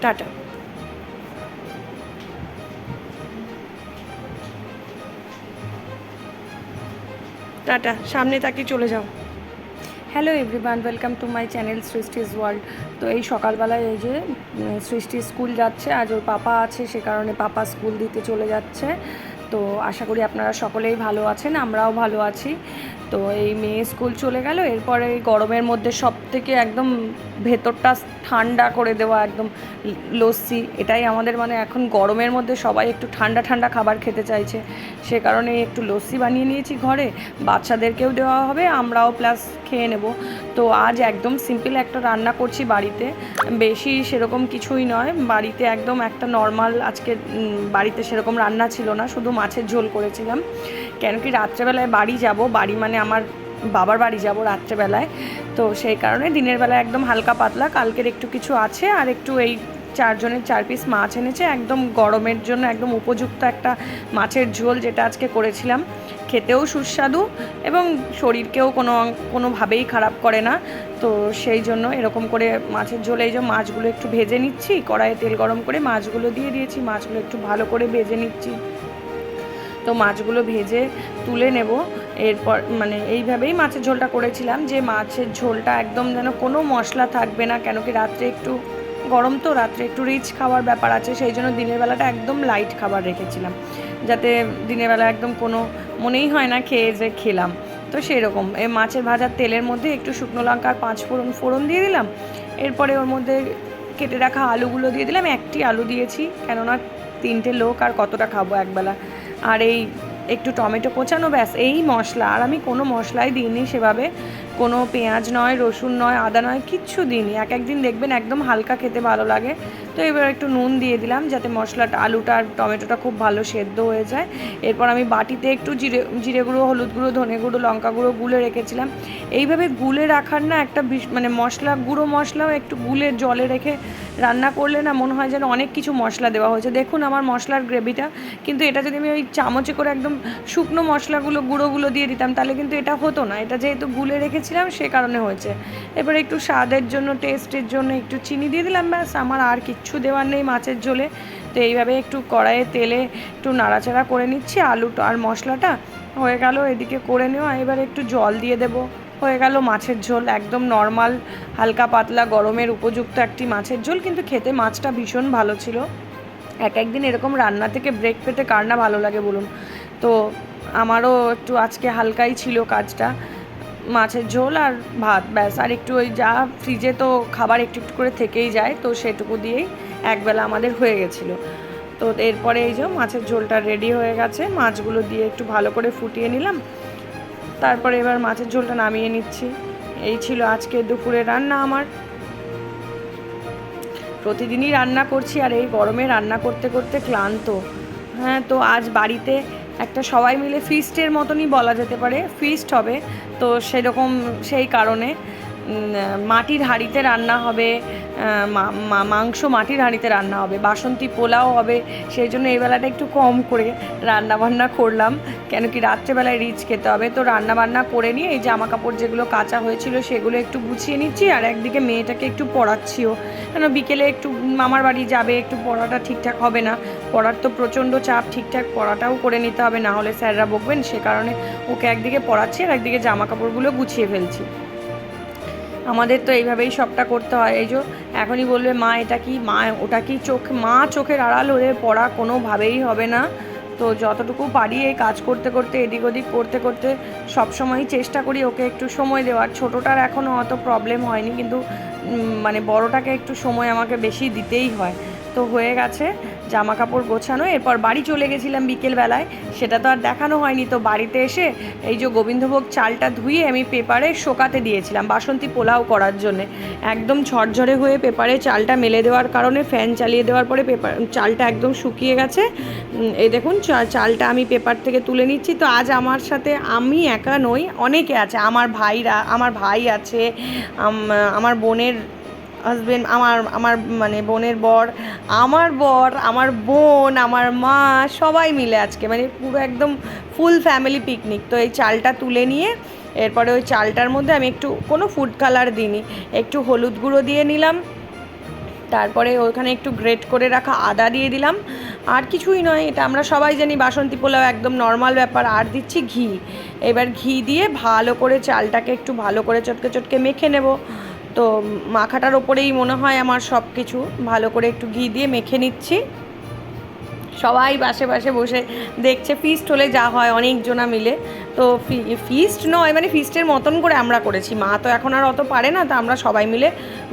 Tata. Tata, সামনে তাকিয়ে চলে যাও। Hello everyone, welcome to my channel সৃষ্টিজ world. তো এই সকালবেলায় এই যে সৃষ্টি স্কুল যাচ্ছে, আজ ওর পাপা আছে, সে কারণে পাপা স্কুল দিতে চলে যাচ্ছে। তো আশা করি আপনারা সকলেই ভালো আছেন, আমরাও ভালো আছি। তো এই মেয়ে স্কুল চলে গেল, এরপরে এই গরমের মধ্যে সব থেকে একদম ভেতরটা ঠান্ডা করে দেওয়া একদম লস্যি, এটাই আমাদের মানে এখন গরমের মধ্যে সবাই একটু ঠান্ডা ঠান্ডা খাবার খেতে চাইছে, সে কারণে একটু লস্যি বানিয়ে নিয়েছি ঘরে, বাচ্চাদেরকেও দেওয়া হবে, আমরাও প্লাস খেয়ে নেব। তো আজ একদম সিম্পল একটা রান্না করছি বাড়িতে, বেশি সেরকম কিছুই নয়, বাড়িতে একদম একটা নর্মাল, আজকে বাড়িতে সেরকম রান্না ছিল না, শুধু মাছের ঝোল করেছিলাম। কেন কি রাত্রেবেলায় বাড়ি যাব, বাড়ি মানে আমার বাবার বাড়ি যাব রাত্রেবেলায়, তো সেই কারণে দিনের বেলায় একদম হালকা পাতলা, কালকের একটু কিছু আছে, আর একটু এই 4 জনের 4 পিস মাছ এনেছে, একদম গরমের জন্য একদম উপযুক্ত একটা মাছের ঝোল, যেটা আজকে করেছিলাম। খেতেও সুস্বাদু এবং শরীরকেও কোনোভাবেই খারাপ করে না। তো সেই জন্য এরকম করে মাছের ঝোল, এই যে মাছগুলো একটু ভেজে নিচ্ছি, কড়াইয়ে তেল গরম করে মাছগুলো দিয়ে দিয়েছি, মাছগুলো একটু ভালো করে ভেজে নিচ্ছি। তো মাছগুলো ভেজে তুলে নেব। এরপর মানে এইভাবেই মাছের ঝোলটা করেছিলাম, যে মাছের ঝোলটা একদম যেন কোনো মশলা থাকবে না, কেন কি রাত্রে একটু গরম, তো রাত্রে একটু রিচ খাওয়ার ব্যাপার আছে, সেই জন্য দিনের বেলাটা একদম লাইট খাবার রেখেছিলাম, যাতে দিনের বেলা একদম কোনো মনেই হয় না খেয়ে যে খেলাম। তো সেই রকম এই মাছের ভাজার তেলের মধ্যে একটু শুকনো লঙ্কার 5 ফোড়ন দিয়ে দিলাম, এরপরে ওর মধ্যে কেটে রাখা আলুগুলো দিয়ে দিলাম, একটি আলু দিয়েছি, কেননা 3টে লোক আর কতটা খাবো একবেলা। আর এই একটু টমেটো কোচানো, ব্যাস এই মশলা, আর আমি কোনো মশলাই দিইনি সেভাবে, কোনো পেঁয়াজ নয়, রসুন নয়, আদা নয়, কিচ্ছু দিইনি। একদিন দেখবেন একদম হালকা খেতে ভালো লাগে। তো এবার একটু নুন দিয়ে দিলাম, যাতে মশলাটা, আলুটা আর টমেটোটা খুব ভালো সেদ্ধ হয়ে যায়। এরপর আমি বাটিতে একটু জিরে গুঁড়ো, হলুদ গুঁড়ো, ধনে গুঁড়ো, লঙ্কা গুঁড়ো গুলে রেখেছিলাম। এইভাবে গুলে রাখার না একটা মানে মশলা, গুঁড়ো মশলাও একটু গুলে জলে রেখে রান্না করলে না মনে হয় যেন অনেক কিছু মশলা দেওয়া হয়েছে। দেখুন আমার মশলার গ্রেভিটা, কিন্তু এটা যদি আমি ওই চামচে করে একদম শুকনো মশলাগুলো, গুঁড়োগুলো দিয়ে দিতাম, তাহলে কিন্তু এটা হতো না। এটা যেহেতু গুলে রেখেছিলাম সে কারণে হয়েছে। এবার একটু স্বাদের জন্য, টেস্টের জন্য একটু চিনি দিয়ে দিলাম, ব্যাস, আমার আর কিচ্ছু দেওয়ার নেই মাছের ঝোলে। তো এইভাবে একটু কড়াইয়ে তেলে একটু নাড়াচাড়া করে নিচ্ছি, আলুটা আর মশলাটা হয়ে গেল এদিকে করে নেওয়া। এবার একটু জল দিয়ে দেবো, হয়ে গেল মাছের ঝোল, একদম নর্মাল হালকা পাতলা গরমের উপযুক্ত একটি মাছের ঝোল, কিন্তু খেতে মাছটা ভীষণ ভালো ছিল। একদিন এরকম রান্না থেকে ব্রেক পেতে কার না ভালো লাগে বলুন। তো আমারও একটু আজকে হালকাই ছিল কাজটা, মাছের ঝোল আর ভাত, ব্যাস, আর একটু ওই যা ফ্রিজে তো খাবার একটু একটু করে থেকেই যায়, তো সেটুকু দিয়েই একবেলা আমাদের হয়ে গেছিলো। তো এরপরে এই যে মাছের ঝোলটা রেডি হয়ে গেছে, মাছগুলো দিয়ে একটু ভালো করে ফুটিয়ে নিলাম, তারপরে এবার মাছের ঝোলটা নামিয়ে নিচ্ছি। এই ছিল আজকে দুপুরে রান্না আমার। প্রতিদিনই রান্না করছি, আর এই গরমে রান্না করতে করতে ক্লান্ত। হ্যাঁ, তো আজ বাড়িতে একটা সবাই মিলে ফিস্টের মতনই বলা যেতে পারে, ফিস্ট হবে। তো সেরকম, সেই কারণে মাটির হাঁড়িতে রান্না হবে, মাংস মাটির হাঁড়িতে রান্না হবে, বাসন্তী পোলাও হবে, সেই জন্য এই বেলাটা একটু কম করে রান্নাবান্না করলাম, কেন কি রাত্রেবেলায় রিচ খেতে হবে। তো রান্নাবান্না করে নিয়ে এই জামা কাপড় যেগুলো কাচা হয়েছিল সেগুলো একটু গুছিয়ে নিচ্ছি, আর একদিকে মেয়েটাকে একটু পড়াচ্ছিও, কেন বিকেলে একটু মামার বাড়ি যাবে, একটু পড়াটা ঠিকঠাক হবে না, পড়ার তো প্রচণ্ড চাপ, ঠিকঠাক পড়াটাও করে নিতে হবে, না হলে স্যাররা বকবেন, সে কারণে ওকে একদিকে পড়াচ্ছি আর একদিকে জামা কাপড়গুলো গুছিয়ে ফেলছি। আমাদের তো এইভাবেই সবটা করতে হয়। এই যে এখনই বলবে মা এটা কি, মা ওটা কি, মা চোখের আড়াল হয়ে পড়া কোনোভাবেই হবে না। তো যতটুকু পারি এই কাজ করতে করতে, এদিক ওদিক করতে করতে সবসময়ই চেষ্টা করি ওকে একটু সময় দেওয়ার। ছোটোটার এখনও অত প্রবলেম হয়নি, কিন্তু মানে বড়টাকে একটু সময় আমাকে বেশি দিতেই হয়। তো হয়ে গেছে জামা কাপড় গোছানো, এরপর বাড়ি চলে গেছিলাম বিকেলবেলায়, সেটা তো আর দেখানো হয়নি। তো বাড়িতে এসে এই যে গোবিন্দভোগ চালটা ধুয়ে আমি পেপারে শোকাতে দিয়েছিলাম বাসন্তী পোলাও করার জন্যে, একদম ঝরঝরে হয়ে পেপারে চালটা মেলে দেওয়ার কারণে ফ্যান চালিয়ে দেওয়ার পরে চালটা একদম শুকিয়ে গেছে। এই দেখুন চালটা আমি পেপার থেকে তুলে নিচ্ছি। তো আজ আমার সাথে আমি একা নই, অনেকে আছে, আমার ভাই আছে, আমার বোনের হাজবেন্ড, আমার মানে বোনের বর, আমার বোন, আমার মা, সবাই মিলে আজকে মানে পুরো একদম ফুল ফ্যামিলি পিকনিক। তো এই চালটা তুলে নিয়ে এরপরে ওই চালটার মধ্যে আমি একটু, কোনো ফুড কালার দিইনি, একটু হলুদ গুঁড়ো দিয়ে নিলাম, তারপরে ওখানে একটু গ্রেট করে রাখা আদা দিয়ে দিলাম, আর কিছুই নয়, এটা আমরা সবাই জানি বাসন্তী পোলাও একদম নর্মাল ব্যাপার। আর দিচ্ছি ঘি। এবার ঘি দিয়ে ভালো করে চালটাকে একটু ভালো করে চটকে চটকে মেখে নেব। তো মাখাটার ওপরেই মনে হয় আমার সব কিছু, ভালো করে একটু ঘি দিয়ে মেখে নিচ্ছি। সবাই পাশে পাশে বসে দেখছে, ফিস্ট হলে যা হয় অনেকজনা মিলে। তো ফিস্ট নয়, মানে ফিস্টের মতন করে আমরা করেছি। মা তো এখন আর অত পারে না, তো আমরা সবাই মিলে,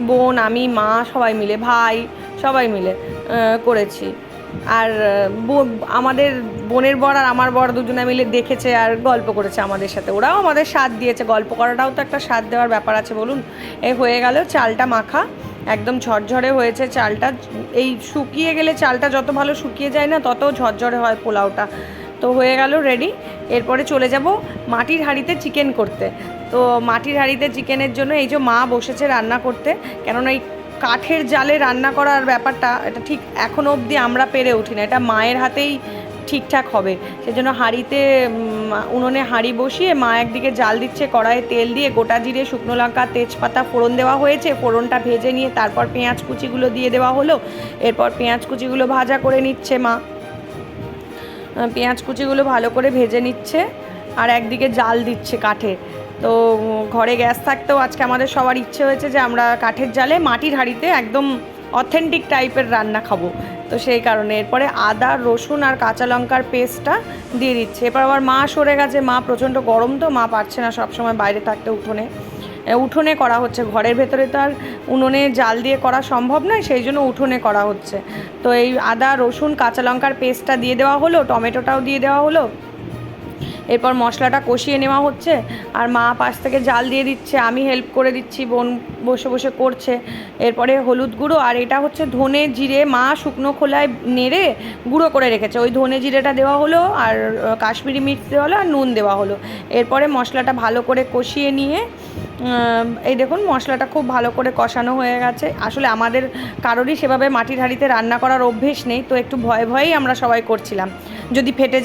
বোন, আমি, মা, সবাই মিলে, ভাই, সবাই মিলে করেছি। আর আমাদের বোনের বর আর আমার বর দুজনে মিলে দেখেছে আর গল্প করেছে আমাদের সাথে, ওরাও আমাদের সাথ দিয়েছে। গল্প করাটাও তো একটা সাথ দেওয়ার ব্যাপার আছে, বলুন। হয়ে গেল চালটা মাখা, একদম ঝরঝরে হয়েছে চালটা। এই শুকিয়ে গেলে চালটা যত ভালো শুকিয়ে যায় না, তত ঝরঝরে হয় পোলাওটা। তো হয়ে গেল রেডি। এরপরে চলে যাব মাটির হাঁড়িতে চিকেন করতে। তো মাটির হাঁড়িতে চিকেনের জন্য এই যে মা বসেছে রান্না করতে, কেননা এই কাঠের জালে রান্না করার ব্যাপারটা, এটা ঠিক এখনও অবধি আমরা পেরে উঠি না, এটা মায়ের হাতেই ঠিকঠাক হবে। সেজন্য হাঁড়িতে, উনুনে হাঁড়ি বসিয়ে মা একদিকে জাল দিচ্ছে, কড়াইয়ে তেল দিয়ে গোটা জিরে, শুকনো লঙ্কা, তেজপাতা ফোড়ন দেওয়া হয়েছে। ফোড়নটা ভেজে নিয়ে তারপর পেঁয়াজ কুচিগুলো দিয়ে দেওয়া হলো। এরপর পেঁয়াজ কুচিগুলো ভাজা করে নিচ্ছে মা, পেঁয়াজ কুচিগুলো ভালো করে ভেজে নিচ্ছে, আর একদিকে জাল দিচ্ছে কাঠে। তো ঘরে গ্যাস থাকতেও আজকে আমাদের সবার ইচ্ছে হয়েছে যে আমরা কাঠের জালে মাটির হাঁড়িতে একদম অথেন্টিক টাইপের রান্না খাবো। তো সেই কারণে এরপরে আদা, রসুন আর কাঁচা লঙ্কার পেস্টটা দিয়ে দিচ্ছে। এরপর আবার মা সরে গেছে, মা প্রচণ্ড গরম, তো মা পারছে না সবসময় বাইরে থাকতে, উঠোনে করা হচ্ছে। ঘরের ভেতরে তো আর উনুনে জাল দিয়ে করা সম্ভব নয়, সেই জন্য উঠোনে করা হচ্ছে। তো এই আদা, রসুন, কাঁচা লঙ্কার পেস্টটা দিয়ে দেওয়া হলো, টমেটোটাও দিয়ে দেওয়া হলো। এরপর মশলাটা কষিয়ে নেওয়া হচ্ছে, আর মা পাশ থেকে জাল দিয়ে দিচ্ছে, আমি হেল্প করে দিচ্ছি, বোন বসে বসে করছে। এরপরে হলুদ গুঁড়ো, আর এটা হচ্ছে ধনে জিরে মা শুকনো খোলায় নেড়ে গুঁড়ো করে রেখেছে, ওই ধনে জিরেটা দেওয়া হলো, আর কাশ্মীরি মির্চ দেওয়া হলো, আর নুন দেওয়া হলো। এরপরে মশলাটা ভালো করে কষিয়ে নিয়ে, এই দেখুন মশলাটা খুব ভালো করে কষানো হয়ে গেছে। আসলে আমাদের কারোরই সেভাবে মাটির হাঁড়িতে রান্না করার অভ্যেস নেই, তো একটু ভয়ে ভয়েই আমরা সবাই করছিলাম, যদি ফেটে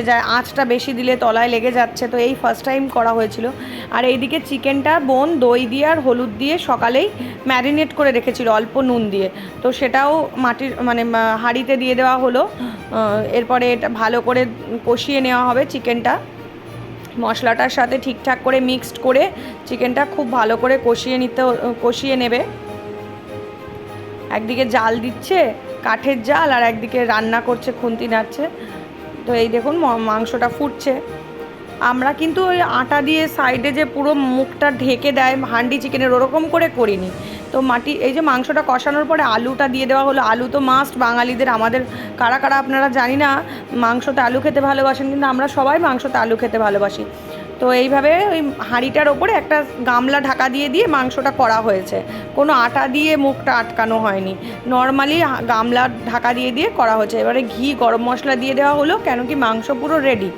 যায়, আঁচটা বেশি দিলে তলায় লেগে যাচ্ছে। তো এই ফার্স্ট টাইম করা হয়েছিল। আর এইদিকে চিকেনটা বোন দই দিয়ে আর হলুদ দিয়ে সকালেই ম্যারিনেট করে রেখেছিল অল্প নুন দিয়ে, তো সেটাও মাটির হাঁড়িতে দিয়ে দেওয়া হলো। এরপরে এটা ভালো করে কষিয়ে নেওয়া হবে চিকেনটা, মশলাটার সাথে ঠিকঠাক করে মিক্সড করে চিকেনটা খুব ভালো করে কষিয়ে নেবে। একদিকে জাল দিচ্ছে কাঠের জাল, আর একদিকে রান্না করছে, খুন্তি নাড়ছে। তো এই দেখুন মাংসটা ফুটছে। আমরা কিন্তু ওই আটা দিয়ে সাইডে যে পুরো মুখটা ঢেকে দেয় হান্ডি চিকেনের, ওরকম করে করিনি। তো এই যে মাংসটা কষানোর পরে আলুটা দিয়ে দেওয়া হলো। আলু তো মাস্ট বাঙালিদের, আমাদের কারা কারা আপনারা জানি না মাংসতে আলু খেতে ভালোবাসেন, কিন্তু আমরা সবাই মাংসতে আলু খেতে ভালোবাসি। তো এইভাবে ওই হাঁড়িটার ওপরে একটা গামলা ঢাকা দিয়ে দিয়ে মাংসটা করা হয়েছে, কোনো আটা দিয়ে মুখটা আটকানো হয়নি, নর্মালি গামলা ঢাকা দিয়ে দিয়ে করা হয়েছে। এবারে ঘি, গরম মশলা দিয়ে দেওয়া হলো, কেন কি মাংস পুরো রেডি,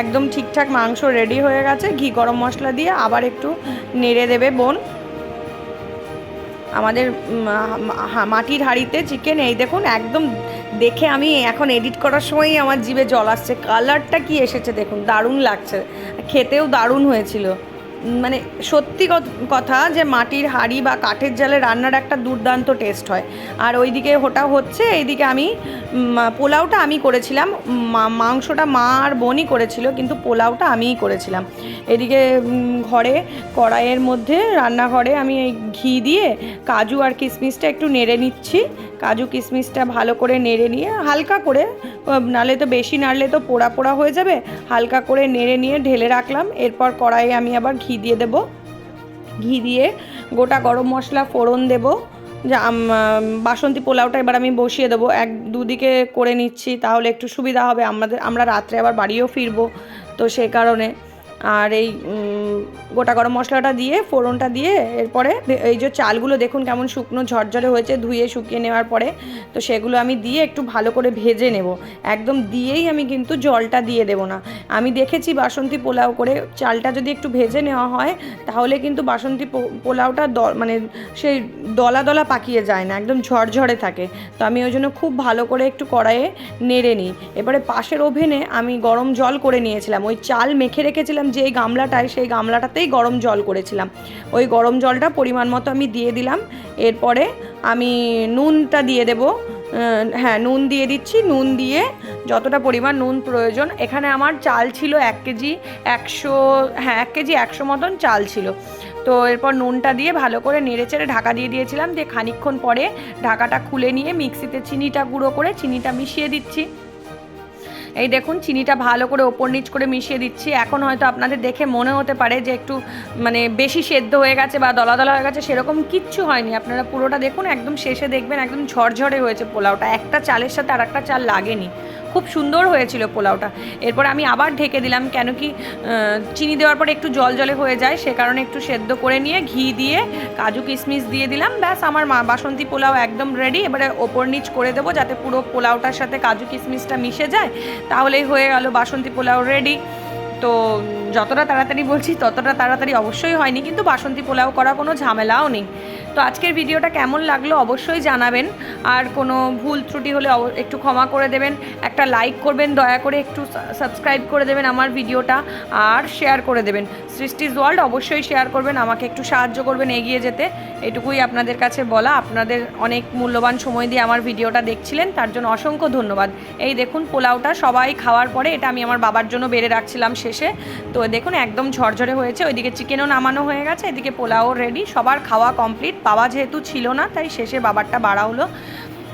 একদম ঠিকঠাক মাংস রেডি হয়ে গেছে। ঘি গরম মশলা দিয়ে আবার একটু নেড়ে দেবে বোন। আমাদের মাটির হাঁড়িতে চিকেন, এই দেখুন একদম দেখে আমি এখন এডিট করার সময়ই আমার জিভে জল আসছে। কালারটা কি এসেছে দেখুন, দারুণ লাগছে, খেতেও দারুণ হয়েছিল। মানে সত্যি কথা যে মাটির হাঁড়ি বা কাঠের জালে রান্নার একটা দুর্দান্ত টেস্ট হয়। আর ওইদিকে ওটা হচ্ছে, এইদিকে আমি পোলাওটা আমি করেছিলাম, মাংসটা মা আর বোনই করেছিল, কিন্তু পোলাওটা আমিই করেছিলাম। এদিকে ঘরে কড়াইয়ের মধ্যে রান্নাঘরে আমি এই ঘি দিয়ে কাজু আর কিশমিশটা একটু নেড়ে নিচ্ছি। কাজু কিশমিশটা ভালো করে নেড়ে নিয়ে হালকা করে, নাহলে তো বেশি নাড়লে তো পোড়া পোড়া হয়ে যাবে, হালকা করে নেড়ে নিয়ে ঢেলে রাখলাম। এরপর কড়াইয়ে আমি আবার ঘি দিয়ে দেবো, ঘি দিয়ে গোটা গরম মশলা ফোড়ন দেবো। বাসন্তী পোলাওটা এবার আমি বসিয়ে দেবো, দুদিকে করে নিচ্ছি, তাহলে একটু সুবিধা হবে আমরা রাত্রে আবার বাড়িও ফিরবো, তো সেই কারণে। আর এই গোটা গরম মশলাটা দিয়ে ফোড়নটা দিয়ে এরপরে এই যে চালগুলো দেখুন কেমন শুকনো ঝরঝরে হয়েছে, ধুয়ে শুকিয়ে নেওয়ার পরে, তো সেগুলো আমি দিয়ে একটু ভালো করে ভেজে নেব। একদম দিয়েই আমি কিন্তু জলটা দিয়ে দেব না। আমি দেখেছি বাসন্তী পোলাও করে চালটা যদি একটু ভেজে নেওয়া হয়, তাহলে কিন্তু বাসন্তী পোলাওটা মানে সেই দলা দলা পাকিয়ে যায় না, একদম ঝরঝরে থাকে। তো আমি ওই জন্য খুব ভালো করে একটু কড়াইয়ে নেড়ে নিই। এবারে পাশের ওভেনে আমি গরম জল করে নিয়েছিলাম, ওই চাল মেখে রেখেছিলাম যেই গামলাটায় সেই গামলাটাতেই গরম জল করেছিলাম। ওই গরম জলটা পরিমাণ মতো আমি দিয়ে দিলাম। এরপরে আমি নুনটা দিয়ে দেবো। হ্যাঁ, নুন দিয়ে দিচ্ছি। নুন দিয়ে যতটা পরিমাণ নুন প্রয়োজন, এখানে আমার চাল ছিল 1 কেজি 100, হ্যাঁ 1 কেজি 100 মতন চাল ছিল। তো এরপর নুনটা দিয়ে ভালো করে নেড়েচেড়ে ঢাকা দিয়ে দিয়েছিলাম। দিয়ে খানিকক্ষণ পরে ঢাকাটা খুলে নিয়ে মিক্সিতে চিনিটা গুঁড়ো করে চিনিটা মিশিয়ে দিচ্ছি। এই দেখুন চিনিটা ভালো করে ওপর নিচ করে মিশিয়ে দিচ্ছি। এখন হয়তো আপনাদের দেখে মনে হতে পারে যে একটু মানে বেশি সেদ্ধ হয়ে গেছে বা দলা দলা হয়ে গেছে, সেরকম কিচ্ছু হয়নি। আপনারা পুরোটা দেখুন, একদম শেষে দেখবেন একদম ঝরঝরে হয়েছে পোলাওটা, একটা চালের সাথে আর একটা চাল লাগেনি। খুব সুন্দর হয়েছিল পোলাওটা। এরপর আমি আবার ঢেকে দিলাম, কেন কি চিনি দেওয়ার পরে একটু জল জলে হয়ে যায়, সে কারণে একটু সেদ্ধ করে নিয়ে ঘি দিয়ে কাজু কিশমিশ দিয়ে দিলাম। ব্যাস, আমার বাসন্তী পোলাও একদম রেডি। এবারে ওপর নিচ করে দেবো যাতে পুরো পোলাওটার সাথে কাজু কিশমিশটা মিশে যায়, তাহলেই হয়ে গেল বাসন্তী পোলাও রেডি। তো যতটা তাড়াতাড়ি বলছি ততটা তাড়াতাড়ি অবশ্যই হয়নি, কিন্তু বাসন্তী পোলাও করা কোনো ঝামেলাও নেই। তো আজকের ভিডিওটা কেমন লাগলো অবশ্যই জানাবেন। আর কোনো ভুল ত্রুটি হলে একটু ক্ষমা করে দেবেন। একটা লাইক করবেন দয়া করে, একটু সাবস্ক্রাইব করে দেবেন আমার ভিডিওটা, আর শেয়ার করে দেবেন। সৃষ্টিজ ওয়ার্ল্ড অবশ্যই শেয়ার করবেন, আমাকে একটু সাহায্য করবেন এগিয়ে যেতে। এটুকুই আপনাদের কাছে বলা। আপনাদের অনেক মূল্যবান সময় দিয়ে আমার ভিডিওটা দেখছিলেন, তার জন্য অসংখ্য ধন্যবাদ। এই দেখুন পোলাওটা সবাই খাওয়ার পরে, এটা আমি আমার বাবার জন্য বেড়ে রাখছিলাম শেষে। তো দেখুন একদম ঝরঝরে হয়েছে। ওইদিকে চিকেনও নামানো হয়ে গেছে, এদিকে পোলাও রেডি, সবার খাওয়া কমপ্লিট। বাবা যেহেতু ছিল না তাই শেষে বাবারটা বাড়া হলো।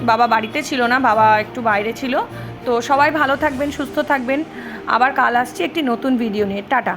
বাবা বাড়িতে ছিল না, বাবা একটু বাইরে ছিল। তো সবাই ভালো থাকবেন, সুস্থ থাকবেন। আবার কাল আসছি একটি নতুন ভিডিও নিয়ে। টাটা।